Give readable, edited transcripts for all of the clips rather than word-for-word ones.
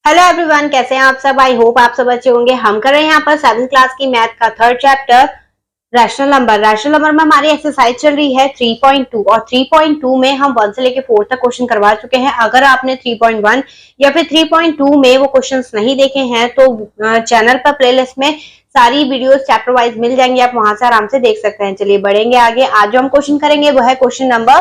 Hello everyone, कैसे हैं आप सब। आई होप आप सब अच्छे होंगे। हम कर रहे हैं यहाँ पर 7th क्लास की मैथ का थर्ड चैप्टर रैशनल नंबर में हमारी एक्सरसाइज चल रही है 3.2 और 3.2 में हम 1 से लेके 4 तक क्वेश्चन करवा चुके हैं। अगर आपने 3.1 या फिर 3.2 में वो क्वेश्चंस नहीं देखे हैं तो चैनल पर प्लेलिस्ट में सारी वीडियोस चैप्टर वाइज मिल जाएंगे, आप वहां से आराम से देख सकते हैं। चलिए बढ़ेंगे आगे। आज जो हम क्वेश्चन करेंगे वो है question number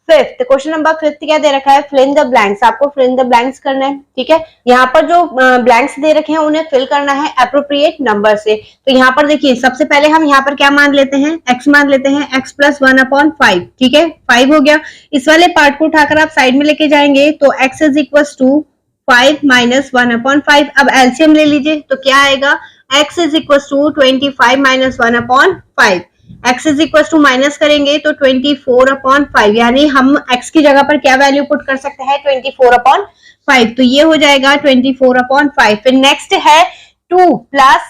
5th। Question number 5th क्या दे रखा है, फिल इन द ब्लैंक्स। आपको फिल इन द ब्लैंक्स करना है, ठीक है। यहाँ पर जो ब्लैंक्स दे रखे हैं उन्हें फिल करना है अप्रोप्रिएट नंबर से। तो यहाँ पर देखिए, सबसे पहले हम यहाँ पर क्या मान लेते हैं, x मान लेते हैं, x प्लस 1/5, ठीक है। 5 हो गया। इस वाले पार्ट को उठाकर आप साइड में लेके जाएंगे तो x is equal to 5 minus 1/5। अब एलसीएम ले लीजिए तो क्या आएगा, x is equal to 25 minus 1/5। x is equal to minus करेंगे तो 24/5, यानी हम x की जगह पर क्या वैल्यू पुट कर सकते हैं, 24/5। तो ये हो जाएगा 24/5। फिर नेक्स्ट है 2 प्लस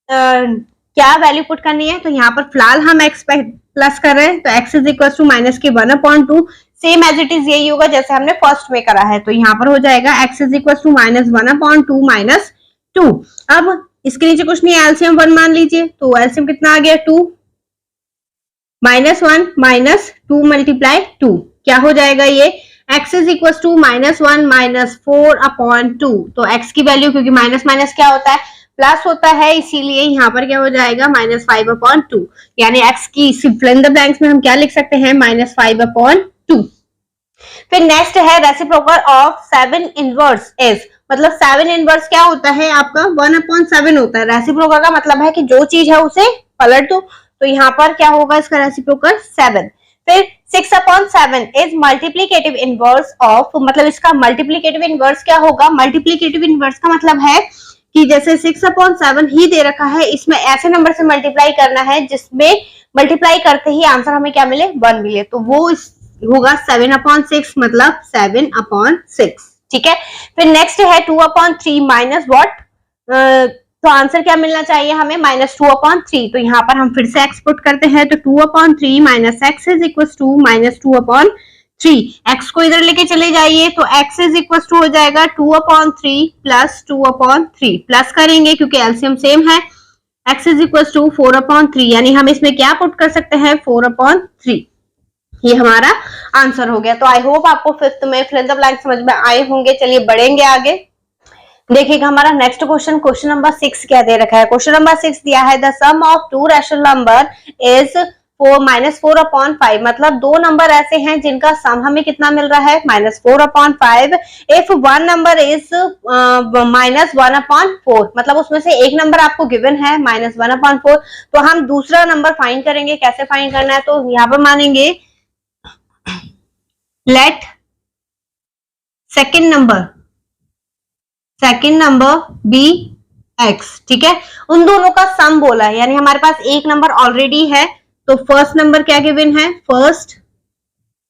क्या वैल्यू पुट करनी है, तो यहाँ पर फिलहाल हम x प्लस कर रहे हैं तो x is equal to minus के 1/2। सेम एज इट इज यही होगा जैसे हमने फर्स्ट में करा है। तो यहाँ पर हो जाएगा x is equal to minus 1/2 minus 2। अब इसके नीचे कुछ नहीं, एलसीएम 1 मान लीजिए। तो एलसीएम कितना आ गया, 2 माइनस 1 माइनस 2 मल्टीप्लाई 2, क्या हो जाएगा ये, x is equal to minus 1 minus 4/2। तो x की वैल्यू, क्योंकि माइनस माइनस क्या होता है, प्लस होता है, इसीलिए यहाँ पर क्या हो जाएगा, -5/2। यानी x की फिल इन द ब्लैंक्स में हम क्या लिख सकते हैं, -5/2। फिर नेक्स्ट है रेसिप्रोकल ऑफ 7 इनवर्स इज, मतलब 7 इनवर्स क्या होता है आपका, 1/7 होता है। रेसिप्रोकल का मतलब है कि जो चीज है उसे पलट दो। तो यहाँ पर क्या होगा इसका रेसिप्रोकल 7। फिर 6/7 इज मल्टीप्लिकेटिव इनवर्स ऑफ, मतलब इसका मल्टीप्लिकेटिव इनवर्स क्या होगा, मल्टीप्लिकेटिव इनवर्स का मतलब है कि जैसे 6/7 ही दे रखा है, इसमें ऐसे नंबर से मल्टीप्लाई करना है जिसमें मल्टीप्लाई करते ही आंसर हमें क्या मिले, 1 मिले। तो वो होगा 7/6, मतलब 7/6, ठीक है। फिर नेक्स्ट है 2/3 माइनस व्हाट, तो आंसर क्या मिलना चाहिए हमें, -2/3। तो यहाँ पर हम फिर से x पुट करते हैं तो 2/3 minus x is equal to -2/3। x को इधर लेके चले जाइए तो x इज इक्वल टू हो जाएगा 2/3 प्लस 2/3, प्लस करेंगे क्योंकि एलसीएम सेम है। x इज इक्वल टू 4/3, यानी हम इसमें क्या पुट कर सकते हैं, 4/3। ये हमारा आंसर हो गया। तो आई होप आपको 5th में फिल इन द ब्लैंक समझ में आए होंगे। चलिए बढ़ेंगे आगे। देखिएगा हमारा नेक्स्ट क्वेश्चन, क्वेश्चन नंबर 6 क्या दे रखा है। क्वेश्चन नंबर 6 दिया है the sum of 2 rational number is -4/5, मतलब 2 नंबर ऐसे हैं जिनका सम हमें कितना मिल रहा है, -4/5। इफ 1 नंबर इज -1/4, मतलब उसमें से एक नंबर आपको गिवन है -1/4, तो हम दूसरा नंबर फाइंड करेंगे। कैसे फाइंड करना है, तो यहाँ पर मानेंगे let second number be x, ठीक है। उन दोनों का सम बोला है, यानी हमारे पास एक नंबर ऑलरेडी है। तो फर्स्ट नंबर क्या गिवन है, फर्स्ट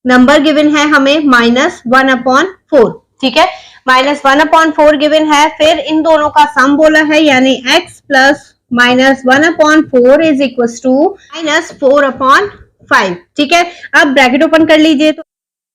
नंबर गिवन है हमें -1/4, ठीक है। -1/4 गिवन है। फिर इन दोनों का सम बोला है, यानी x plus -1/4 is equal to -4/5, ठीक है। अब ब्रैकेट ओपन कर लीजिए तो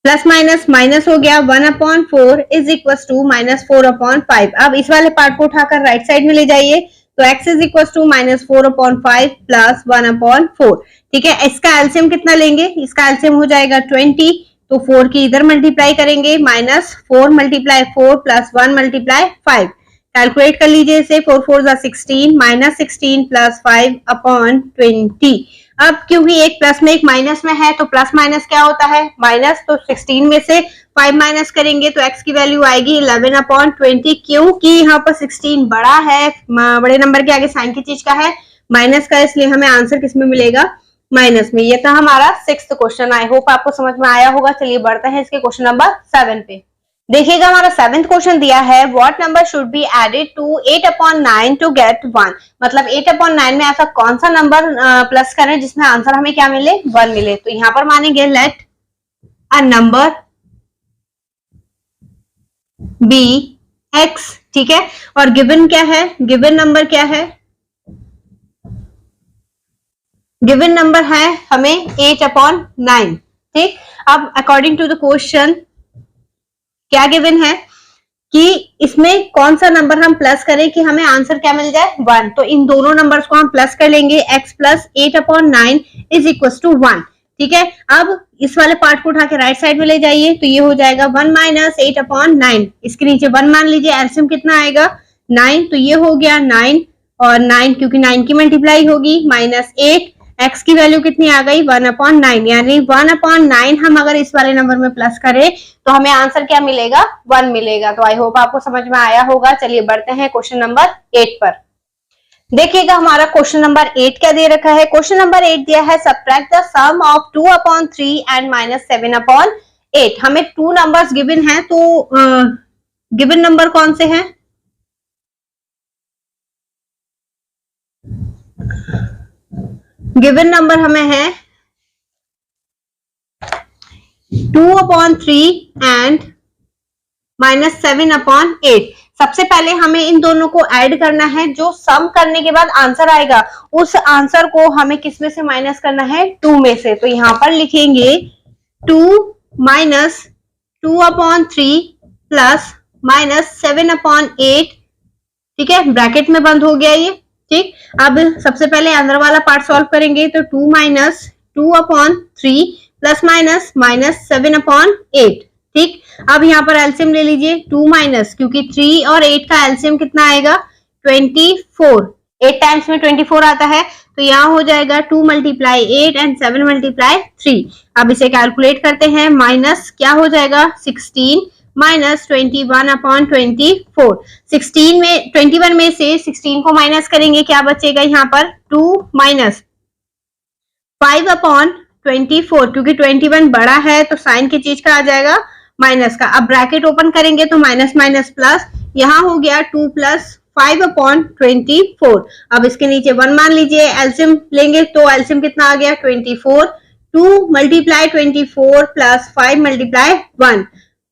प्लस माइनस माइनस हो गया, 1/4 इज इक्वल टू -4/5। अब इस वाले पार्ट को उठाकर राइट साइड में ले जाइए तो x is equal to -4/5 plus 1/4, ठीक है। इसका एलसीएम कितना लेंगे, इसका एलसीएम हो जाएगा 20। तो 4 की इधर मल्टीप्लाई करेंगे, -4 मल्टीप्लाई 4 प्लस 1 मल्टीप्लाई 5। कैलकुलेट कर लीजिए इसे, 4 4 16, -16 प्लस 5/20। अब क्योंकि एक प्लस में एक माइनस में है तो प्लस माइनस क्या होता है, माइनस। तो 16 में से 5 माइनस करेंगे तो x की वैल्यू आएगी 11/20, क्योंकि यहाँ पर 16 बड़ा है, बड़े नंबर के आगे साइन की चीज का है, माइनस का, इसलिए हमें आंसर किसमें मिलेगा, माइनस में। ये था हमारा 6th क्वेश्चन। आई होप आपको समझ में आया होगा। चलिए बढ़ते हैं इसके क्वेश्चन नंबर 7 पे। देखिएगा हमारा 7th क्वेश्चन दिया है what number should be added to 8/9 to get 1, मतलब 8/9 में ऐसा कौन सा नंबर प्लस करें जिसमें आंसर हमें क्या मिले, 1 मिले। तो यहाँ पर मानेंगे let a number be x, ठीक है। और गिवन क्या है, गिवन नंबर क्या है, गिवन नंबर है हमें 8/9, ठीक। अब अकॉर्डिंग टू द क्वेश्चन क्या गिवन है, कि इसमें कौन सा नंबर हम प्लस करें कि हमें आंसर क्या मिल जाए 1। तो इन दोनों नंबर्स को हम प्लस कर लेंगे, x plus 8/9 is equal to 1। ठीक है, अब इस वाले पार्ट को उठा के राइट साइड में ले जाइए तो ये हो जाएगा 1 माइनस 8/9। इसके नीचे 1 मान लीजिए, एलसीएम कितना आएगा 9, तो ये हो गया 9 और 9 क्योंकि 9 की मल्टीप्लाई होगी माइनस 8, x की वैल्यू कितनी आ गई 1/9, यानी 1/9 हम अगर इस वाले नंबर में प्लस करें तो हमें आंसर क्या मिलेगा 1 मिलेगा। तो आई होप आपको समझ में आया होगा। चलिए बढ़ते हैं क्वेश्चन नंबर 8 पर। देखिएगा हमारा क्वेश्चन नंबर 8 क्या दे रखा है। क्वेश्चन नंबर 8 दिया है subtract the sum of 2/3 and -7/8। हमें 2 नंबर्स गिवन है, तो गिवन नंबर कौन से हैं? गिवन नंबर हमें है 2/3 एंड -7/8। सबसे पहले हमें इन दोनों को ऐड करना है। जो सम करने के बाद आंसर आएगा उस आंसर को हमें किस में से माइनस करना है 2 में से। तो यहां पर लिखेंगे 2 माइनस 2/3 प्लस -7/8। ठीक है, ब्रैकेट में बंद हो गया ये। ठीक, अब सबसे पहले अंदर वाला पार्ट सॉल्व करेंगे तो 2 माइनस 2/3 प्लस माइनस -7/8। ठीक, अब यहाँ पर एलसीएम ले लीजिए 2 माइनस, क्योंकि 3 और 8 का एलसीएम कितना आएगा 24। 8 टाइम्स में 24 आता है, तो यहाँ हो जाएगा 2 मल्टीप्लाई 8 एंड 7 मल्टीप्लाई 3। अब इसे कैलकुलेट करते हैं, माइनस क्या हो जाएगा 16 माइनस 21/24। 16 में 21 में से 16 को माइनस करेंगे, क्या बचेगा यहाँ पर 2 माइनस 5/24, क्योंकि 21 बड़ा है तो साइन की चीज का आ जाएगा माइनस का। अब ब्रैकेट ओपन करेंगे तो माइनस माइनस प्लस, यहाँ हो गया 2 प्लस 5/24। अब इसके नीचे 1 मान लीजिए, एलसीएम लेंगे तो एलसीएम कितना आ गया 24। 2 मल्टीप्लाई 24 प्लस 5 मल्टीप्लाई 1,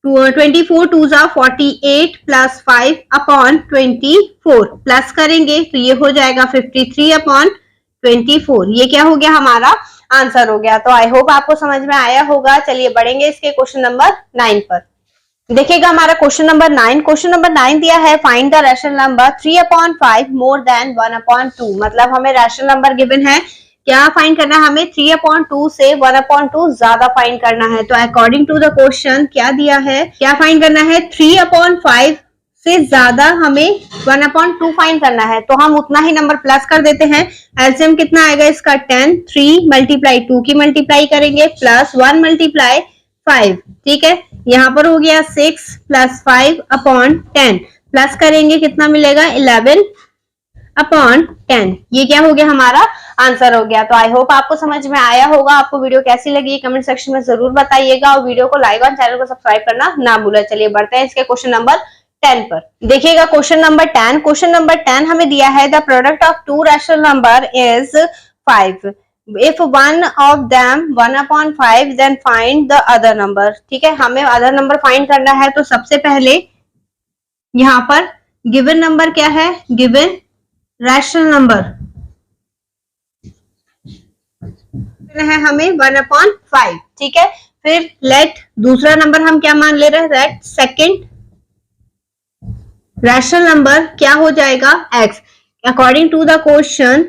24 2 जा 48 प्लस 5/24 प्लस करेंगे तो ये हो जाएगा 53/24। ये क्या हो गया हमारा आंसर हो गया। तो आई होप आपको समझ में आया होगा। चलिए बढ़ेंगे इसके क्वेश्चन नंबर 9 पर। देखिएगा हमारा क्वेश्चन नंबर 9। क्वेश्चन नंबर 9 दिया है find the rational number 3/5 more than 1/2। मतलब हमें रैशनल नंबर गिवन है, क्या फाइंड करना है हमें 3/2 से 1/2 ज्यादा फाइंड करना है। तो अकॉर्डिंग टू द क्वेश्चन क्या दिया है, क्या फाइंड करना है 3/5 से ज्यादा हमें 1/2 फाइंड करना है। तो हम उतना ही नंबर प्लस कर देते हैं। एलसीएम कितना आएगा इसका 10, 3 मल्टीप्लाई 2 की मल्टीप्लाई करेंगे प्लस 1 मल्टीप्लाई 5। ठीक है, यहाँ पर हो गया 6 प्लस 5/10 प्लस करेंगे कितना मिलेगा 11/10। ये क्या हो गया हमारा आंसर हो गया। तो आई होप आपको समझ में आया होगा। आपको वीडियो कैसी लगी कमेंट सेक्शन में जरूर बताइएगा और वीडियो को लाइक और चैनल को सब्सक्राइब करना ना भूलें। चलिए बढ़ते हैं इसके क्वेश्चन नंबर 10 पर। देखिएगा क्वेश्चन नंबर 10। क्वेश्चन नंबर 10 हमें दिया है the product of 2 rational number is 5 if one of them 1/5 then find the other number। ठीक है, हमें अदर नंबर फाइंड करना है। तो सबसे पहले यहाँ पर गिवन नंबर क्या है, गिवन रैशनल नंबर है हमें 1/5। ठीक है, फिर लेट दूसरा नंबर हम क्या मान ले रहे हैं, दैट सेकंड रैशनल नंबर क्या हो जाएगा x। According to the question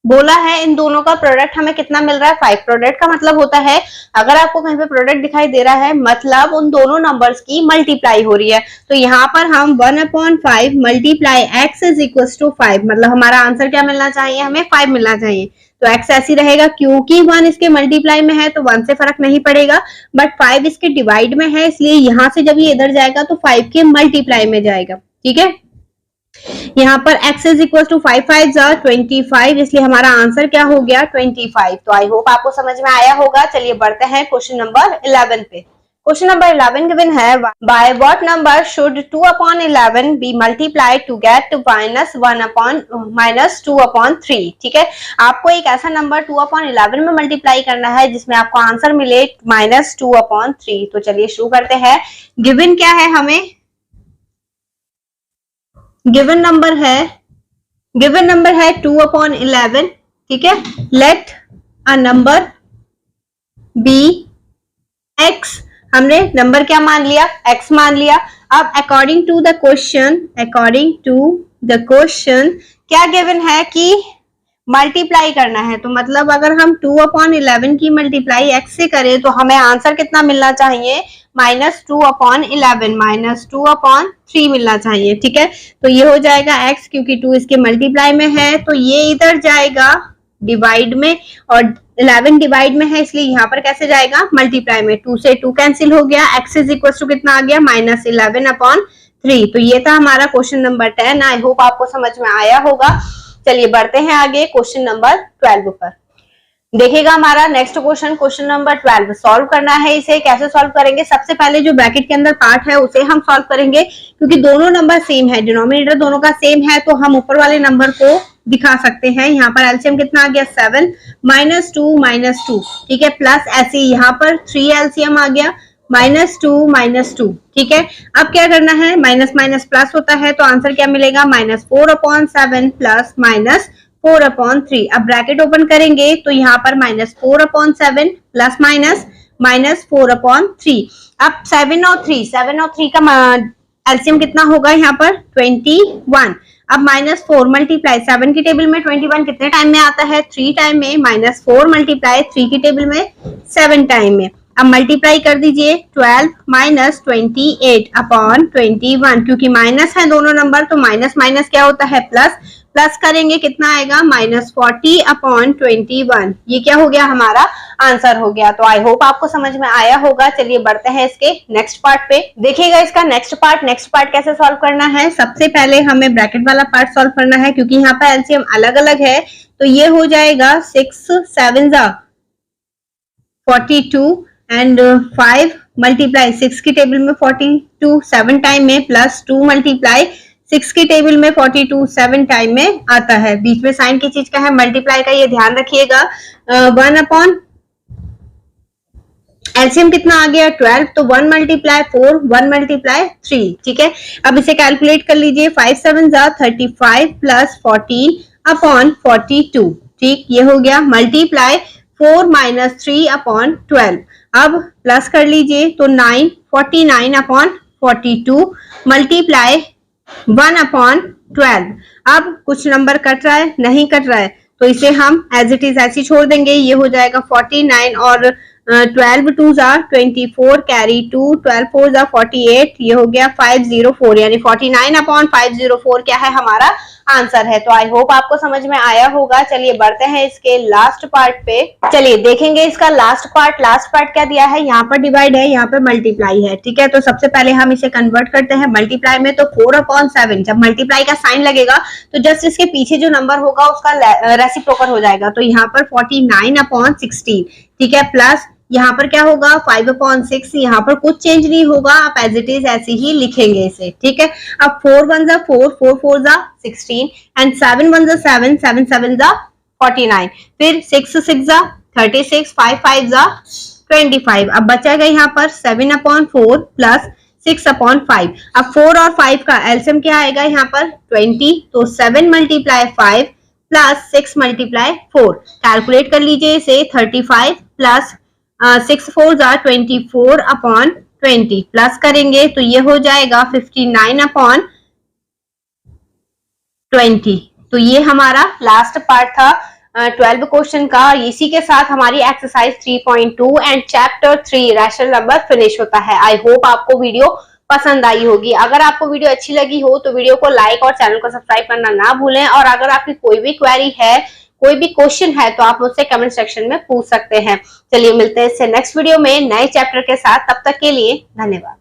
बोला है इन दोनों का प्रोडक्ट हमें कितना मिल रहा है 5। प्रोडक्ट का मतलब होता है अगर आपको कहीं पे प्रोडक्ट दिखाई दे रहा है मतलब उन दोनों नंबर्स की मल्टीप्लाई हो रही है। तो यहाँ पर हम 1/5 multiply x is equal to 5, मतलब हमारा आंसर क्या मिलना चाहिए, हमें 5 मिलना चाहिए। तो x ऐसी रहेगा, क्योंकि 1 इसके मल्टीप्लाई में है तो 1 से फर्क नहीं पड़ेगा, बट 5 इसके डिवाइड में है इसलिए यहाँ से जब ये इधर जाएगा तो 5 के मल्टीप्लाई में जाएगा। ठीक है, यहाँ पर x इज इक्वल टू 5 5 जा 25, इसलिए हमारा आंसर क्या हो गया 25। तो आई होप आपको समझ में आया होगा। चलिए बढ़ते हैं क्वेश्चन नंबर 11 पे। क्वेश्चन नंबर 11 गिवन है by what number should 2/11 be multiplied to get -2/3। ठीक है, आपको एक ऐसा नंबर 2/11 में मल्टीप्लाई करना है जिसमें आपको आंसर मिले -2/3। तो चलिए शुरू करते हैं। गिवन क्या है हमें, गिवन नंबर है 2/11। ठीक है, let a number be x। हमने नंबर क्या मान लिया, x मान लिया। अब अकॉर्डिंग टू द क्वेश्चन क्या गिवन है कि मल्टीप्लाई करना है, तो मतलब अगर हम 2/11 की मल्टीप्लाई x से करें तो हमें आंसर कितना मिलना चाहिए, -2/11 -2/3 मिलना चाहिए। ठीक है, तो ये हो जाएगा x, क्योंकि 2 इसके मल्टीप्लाई में है तो ये इधर जाएगा डिवाइड में, और 11 डिवाइड में है इसलिए यहाँ पर कैसे जाएगा, मल्टीप्लाई में। 2 से 2 कैंसिल हो गया, x इज इक्वल टू कितना आ गया, -11/3। तो ये था हमारा क्वेश्चन नंबर 10। आई होप आपको समझ में आया होगा। चलिए बढ़ते हैं आगे क्वेश्चन नंबर 12 पर। देखिएगा हमारा नेक्स्ट क्वेश्चन नंबर 12 सॉल्व करना है। इसे कैसे सॉल्व करेंगे, सबसे पहले जो ब्रैकेट के अंदर पार्ट है उसे हम सॉल्व करेंगे, क्योंकि दोनों नंबर सेम है, डिनोमिनेटर दोनों का सेम है, तो हम ऊपर वाले नंबर को दिखा सकते हैं। यहाँ पर एलसीएम कितना आ गया, 7 -2 ठीक है, प्लस ऐसे यहाँ पर 3 एलसीएम आ गया, -2 ठीक है। अब क्या करना है, माइनस माइनस प्लस होता है, तो आंसर क्या मिलेगा, -4/7 प्लस -4/3। अब ब्रैकेट ओपन करेंगे तो यहाँ पर -4/7 प्लस -4/3। अब 7 और 3 का एलसीएम कितना होगा, यहाँ पर 21। अब -4 मल्टीप्लाई 7 की टेबल में 21 कितने टाइम में आता है, 3 टाइम में, -4 मल्टीप्लाई 3 की टेबल में 7 टाइम में। अब मल्टीप्लाई कर दीजिए, 12 -28/21, क्योंकि माइनस है दोनों नंबर तो माइनस माइनस क्या होता है, प्लस। प्लस करेंगे कितना आएगा, -40/21। ये क्या हो गया, हमारा आंसर हो गया। तो आई होप आपको समझ में आया होगा। चलिए बढ़ते हैं इसके नेक्स्ट पार्ट पे। देखिएगा इसका नेक्स्ट पार्ट कैसे सॉल्व करना है। सबसे पहले हमें ब्रैकेट वाला पार्ट सॉल्व करना है, क्योंकि यहाँ पर एलसीएम अलग अलग है, तो ये हो जाएगा 6 7 42 एंड 5 मल्टीप्लाई 6 की टेबल में 42 7 टाइम में, प्लस 2 मल्टीप्लाई 6 की टेबल में 42 7 टाइम में आता है। बीच में साइन की चीज का है, मल्टीप्लाई का, ये ध्यान रखिएगा। 1 एलसीएम कितना आ गया, 12, तो 1 मल्टीप्लाई 4 1 मल्टीप्लाई 3। ठीक है, अब इसे कैलकुलेट कर लीजिए, 5 7 35 प्लस 14/42। ठीक, ये हो गया, मल्टीप्लाई 4 -3/12। अब प्लस कर लीजिए तो 9 49/42 मल्टीप्लाई 1/12। अब कुछ नंबर कट रहा है, नहीं कट रहा है, तो इसे हम एज इट इज ऐसे छोड़ देंगे। ये हो जाएगा 49 और 12 2s 24 कैरी 2 12 4s 48। ये हो गया 504, यानी 49/504 क्या है, हमारा आंसर है। तो आई होप आपको समझ में आया होगा। चलिए बढ़ते हैं इसके लास्ट पार्ट पे। चलिए देखेंगे इसका लास्ट पार्ट क्या दिया है। यहाँ पर डिवाइड है, यहाँ पर मल्टीप्लाई है। ठीक है, तो सबसे पहले हम इसे कन्वर्ट करते हैं मल्टीप्लाई में। तो 4/7, जब मल्टीप्लाई का साइन लगेगा तो जस्ट इसके पीछे जो नंबर होगा उसका रेसिप्रोकल हो जाएगा, तो यहाँ पर 49/16। ठीक है, प्लस यहाँ पर क्या होगा, 5/6। यहाँ पर कुछ चेंज नहीं होगा, आप एज इट इज ऐसे ही लिखेंगे इसे। ठीक है, अब 4 1 4 4 4 16 एंड 7 1 7 7 7 49, फिर 6 6 36 5 5 25। अब बचेगा यहाँ पर 7/4 प्लस 6/5। अब 4 और 5 का एलसीएम क्या आएगा, यहाँ पर 20, तो 7 मल्टीप्लाई 5 प्लस 6 मल्टीप्लाई 4। कैलकुलेट कर लीजिए इसे, 35 प्लस 6 4 24/20। प्लस करेंगे तो ये हो जाएगा 59/20। तो ये हमारा लास्ट पार्ट था 12 क्वेश्चन का। इसी के साथ हमारी exercise 3.2 and chapter 3 rational number finish होता है। आई होप आपको वीडियो पसंद आई होगी। अगर आपको वीडियो अच्छी लगी हो तो वीडियो को लाइक और चैनल को सब्सक्राइब करना ना भूलें। और अगर आपकी कोई भी क्वेरी है, कोई भी क्वेश्चन है, तो आप मुझसे कमेंट सेक्शन में पूछ सकते हैं। चलिए मिलते हैं इससे नेक्स्ट वीडियो में नए चैप्टर के साथ। तब तक के लिए धन्यवाद।